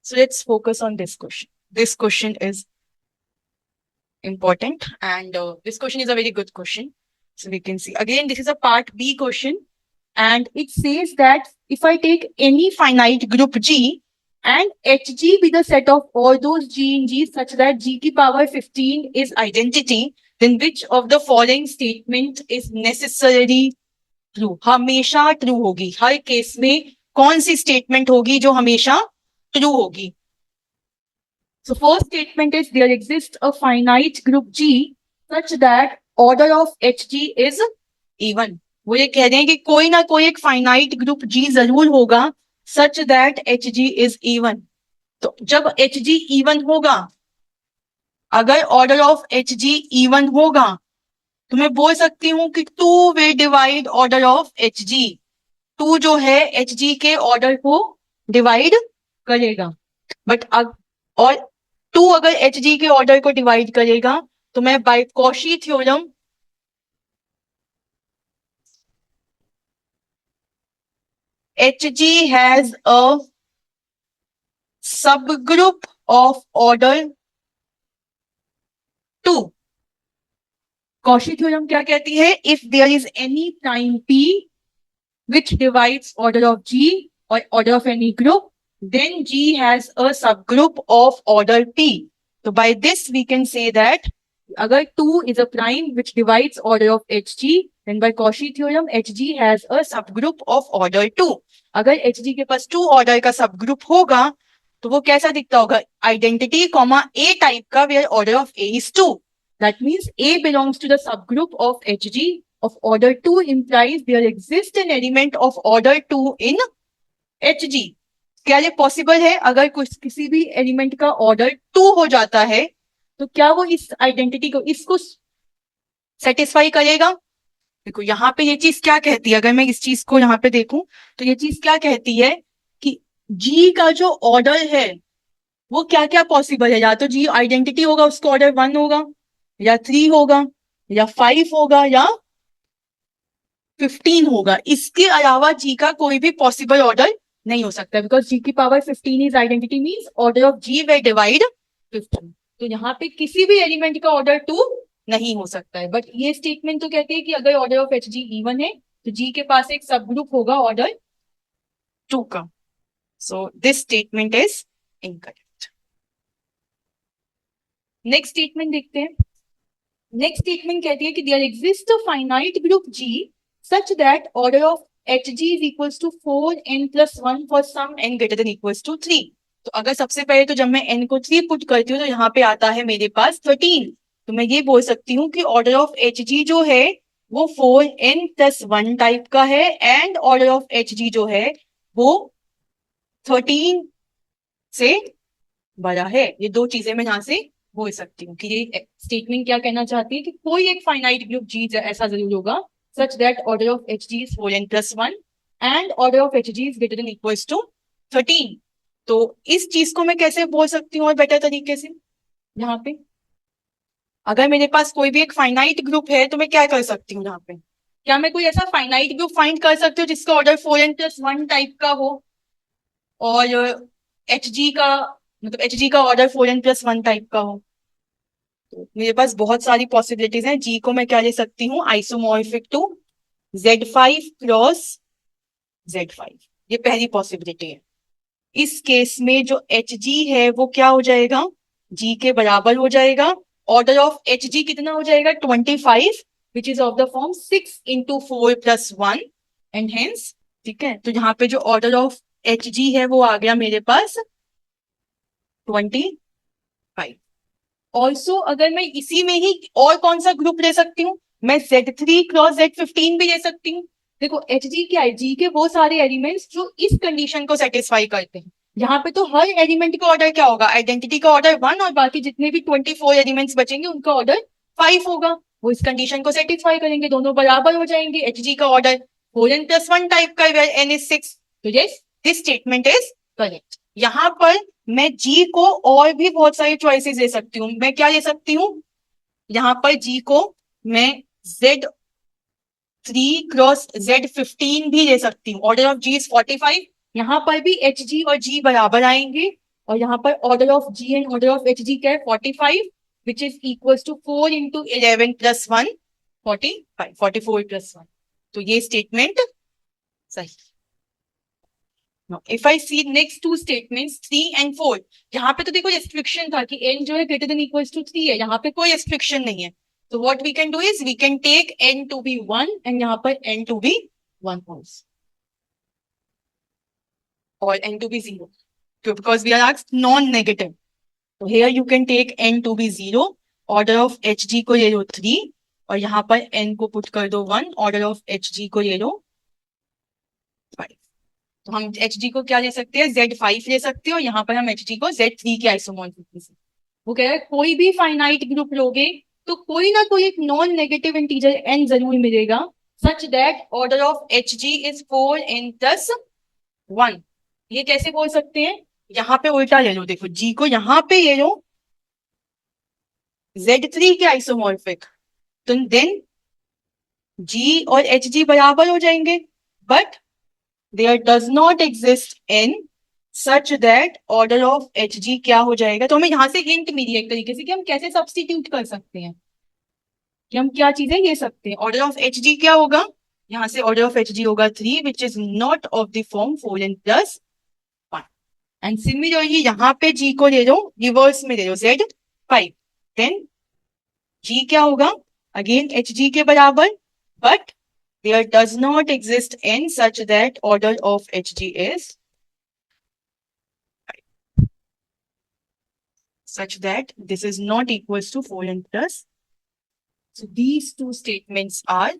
So let's focus on this question. This question is important, and this question is a very good question. So we can see again, this is a part B question, and it says that if I take any finite group G and HG be the set of all those G in G such that G की power 15 is identity, then which of the following statement is necessarily true? हमेशा true होगी. हर case में कौन सी statement होगी जो हमेशा true होगी? So first statement is there exists a finite group G such that order of Hg is even. वो ये कह रहे हैं कि कोई ना कोई एक फाइनाइट ग्रुप G जरूर होगा such that Hg is even. तो जब Hg इवन होगा, अगर ऑर्डर ऑफ Hg इवन होगा, तो मैं बोल सकती हूँ कि 2 will divide order of Hg. 2 जो है Hg के ऑर्डर को डिवाइड करेगा. बट और 2 अगर Hg के ऑर्डर को डिवाइड करेगा, तो मैं by Cauchy theorem Hg has a subgroup of order 2. Cauchy theorem क्या कहती है? If there is any prime P which divides order of G or order of any group, then G has a subgroup of order P. So by this we can say that अगर 2 is a prime which divides order of Hg, then by Cauchy theorem Hg has a subgroup of order 2. अगर Hg के पास 2 order का subgroup होगा, तो वो कैसा दिखता होगा? आइडेंटिटी कॉमा A टाइप का, where order of A is 2. That means A belongs to the subgroup of Hg of order 2 implies there exists an element of order 2 in Hg. क्या ये पॉसिबल है? अगर कुछ किसी भी एलिमेंट का order 2 हो जाता है, तो क्या वो इस आइडेंटिटी को, इसको सेटिस्फाई करेगा? देखो यहाँ पे ये चीज क्या कहती है, अगर मैं इस चीज को यहाँ पे देखूं, तो ये चीज क्या कहती है कि G का जो ऑर्डर है वो क्या क्या पॉसिबल है? या तो G आइडेंटिटी होगा, उसका ऑर्डर 1 होगा, या 3 होगा, या 5 होगा, या 15 होगा. इसके अलावा G का कोई भी पॉसिबल ऑर्डर नहीं हो सकता, बिकॉज G की power 15 is identity means order of G way divide 15. तो यहाँ पे किसी भी एलिमेंट का ऑर्डर 2 नहीं हो सकता है. बट ये स्टेटमेंट तो कहती है कि अगर ऑर्डर ऑफ Hg इवन है, तो G के पास एक सब ग्रुप होगा ऑर्डर 2 का. So this statement is incorrect. Next statement देखते हैं. नेक्स्ट स्टेटमेंट कहती है कि there exist a finite group G such that order of Hg is equals to 4n plus 1 for some n greater than equals to 3. तो अगर सबसे पहले तो जब मैं n को 3 पुट करती हूँ, तो यहाँ पे आता है मेरे पास 13. तो मैं ये बोल सकती हूँ कि ऑर्डर ऑफ Hg जो है वो 4n plus 1 टाइप का है, एंड ऑर्डर ऑफ Hg जो है वो 13 से बड़ा है. ये दो चीजें मैं यहाँ से बोल सकती हूँ कि ये स्टेटमेंट क्या कहना चाहती है कि कोई एक फाइनाइट ग्रुप G ऐसा जरूर होगा such that order of Hg is 4n plus 1 and order of Hg is greater than equals to 13. तो इस चीज को मैं कैसे बोल सकती हूँ और बेटर तरीके से? यहाँ पे अगर मेरे पास कोई भी एक फाइनाइट ग्रुप है, तो मैं क्या कर सकती हूँ यहाँ पे? क्या मैं कोई ऐसा फाइनाइट ग्रुप फाइंड कर सकती हूँ जिसका ऑर्डर 4n plus 1 टाइप का हो, और Hg का मतलब Hg का ऑर्डर 4n plus 1 टाइप का हो? तो मेरे पास बहुत सारी पॉसिबिलिटीज हैं. G को मैं क्या ले सकती हूँ? Isomorphic to Z5 cross Z5. ये पहली पॉसिबिलिटी है. इस केस में जो Hg है वो क्या हो जाएगा? G के बराबर हो जाएगा. ऑर्डर ऑफ Hg कितना हो जाएगा? 25, which is of the form 6 into 4 plus 1 and hence. ठीक है, तो यहाँ पे जो ऑर्डर ऑफ Hg है वो आ गया मेरे पास 25. ऑल्सो अगर मैं इसी में ही और कौन सा ग्रुप ले सकती हूँ? मैं Z3 क्रॉस Z15 भी ले सकती हूँ. देखो Hg क्या है? G के वो सारे एलिमेंट्स जो इस कंडीशन को सेटिस्फाई करते हैं. यहाँ पे तो हर एलिमेंट का ऑर्डर क्या होगा? आइडेंटिटी का ऑर्डर 1, और बाकी जितने भी 24 एलिमेंट्स बचेंगे उनका ऑर्डर 5 होगा. वो इस कंडीशन को सेटिस्फाई करेंगे, दोनों बराबर हो जाएंगे. Hg का ऑर्डर 4n plus 1 टाइप का है, n is 6. तो yes, this statement is correct. यहाँ पर मैं G को और भी बहुत सारी चॉइसेस दे सकती हूँ. मैं क्या दे सकती हूँ? यहाँ पर G को मैं Z3 क्रॉस Z15 भी दे सकती हूँ. Order of G is 45. यहाँ पर भी Hg और G बराबर आएंगे, और यहाँ पर order of G and order of H G क्या है 45 which is equal to 4 into 11 plus 1 45 44 plus 1। तो ये स्टेटमेंट सही। If I see next two statements 3 and 4, यहाँ पे तो देखो रेस्ट्रिक्शन था कि n जो है ग्रेटर देन इक्वल टू 3 है, यहाँ पे कोई रेस्ट्रिक्शन नहीं है। तो what we can do is we can take n to be 1 and यहाँ पर n to be 1 also or n to be 0 because we are asked non-negative. So here you can take n to be 0, order of hg को ले लो 3 और यहाँ पर n को put कर दो 1, order of hg को ले लो 5। तो हम hg को क्या ले सकते हैं z5 ले सकते हैं और यहाँ पर हम hg को z3 के आइसोमॉर्फिज्म से। वो कह रहा है कोई भी फाइनाइट ग्रुप लोगे तो कोई ना कोई एक नॉन नेगेटिव इंटीजर n जरूर मिलेगा सच that order of hg is 4n plus 1। ये कैसे बोल सकते हैं, यहाँ पे उल्टा ले लो, देखो g को यहाँ पे ले लो Z3 के आइसोमॉर्फिक, तो देन g और hg बराबर हो जाएंगे, but there does not exist n such that order of hg क्या हो जाएगा। तो हमें यहाँ से हिंट मिली एक तरीके से कि हम कैसे सब्स्टिट्यूट कर सकते हैं, कि हम क्या चीजें ले सकते हैं। ऑर्डर ऑफ hg क्या होगा, यहाँ से ऑर्डर ऑफ hg होगा 3 which is not of the form 4n plus 1। And similarly यहाँ पे g को ले लो रिवर्स में ले लो z5, देन g क्या होगा अगेन hg के बराबर, but there does not exist n such that order of hg is such that this is not equals to 4n plus. So these two statements are